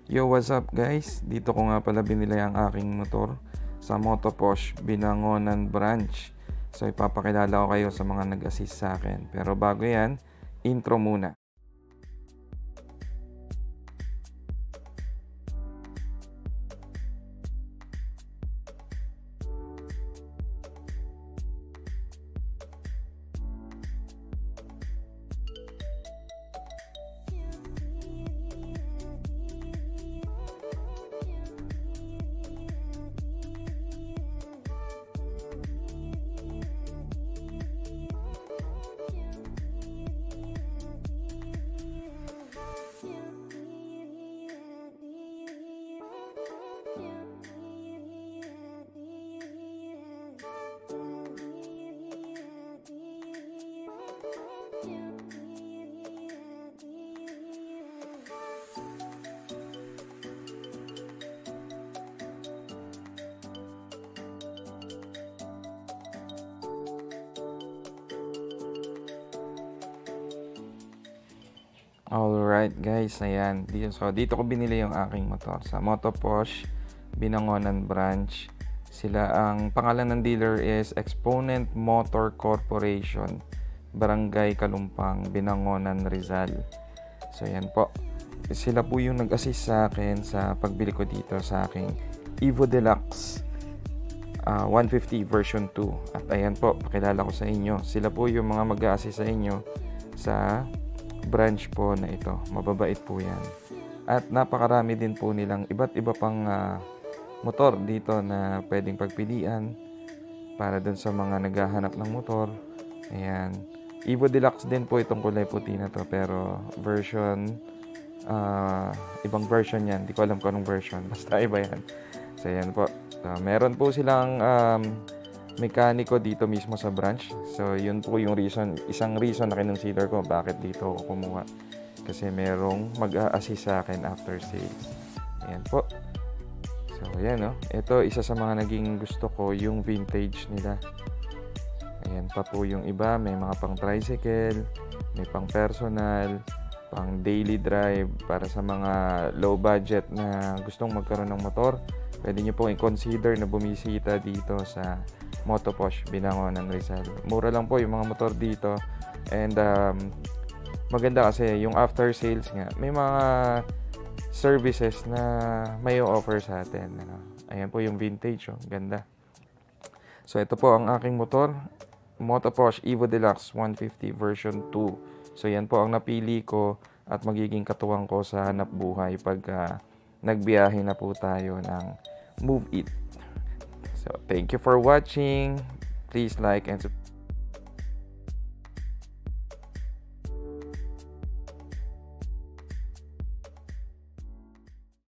Yo, what's up guys? Dito ko nga pala binili ang aking motor sa Motoposh Binangonan branch. So ipapakilala ko kayo sa mga nag-assist sa akin. Pero bago yan, intro muna. Alright guys, ayan. Dito ko binili yung aking motor sa Motoposh Binangonan branch. Ang pangalan ng dealer is Exponent Motor Corporation, Barangay Kalumpang, Binangonan, Rizal. So ayan po. Sila po yung nag-assist sa akin sa pagbili ko dito sa aking Evo Deluxe 150 version 2. At ayan po, pakilala ko sa inyo. Sila po yung mga mag-a-assist sa inyo sa branch po na ito. Mababait po yan. At napakarami din po nilang iba't iba pang motor dito na pwedeng pagpilian para dun sa mga naghahanap ng motor. Ayan. Evo Deluxe din po itong kulay puti na to, pero ibang version yan. Di ko alam kung anong version. Basta iba yan. So ayan po. Meron po silang mekaniko dito mismo sa branch. So yun po yung isang reason na kinonsider ko bakit dito ako kumuha, kasi merong mag-a-assist sa akin after sales. Ayan po. So ayan, ito isa sa mga naging gusto ko, yung vintage nila. Ayan pa po yung iba, may mga pang tricycle, may pang personal, pang daily drive, para sa mga low budget na gustong magkaroon ng motor. Pwede nyo pong i-consider na bumisita dito sa Motoposh Binangonan, Rizal. Mura lang po yung mga motor dito. And maganda kasi yung after sales nga, may mga services na may offer sa atin. Ayan po yung vintage. Ganda. So ito po ang aking motor. Motoposh Evo Deluxe 150 version 2. So yan po ang napili ko at magiging katuwang ko sa hanap buhay pag nagbiyahe na po tayo ng Move It. So thank you for watching. Please like and subscribe.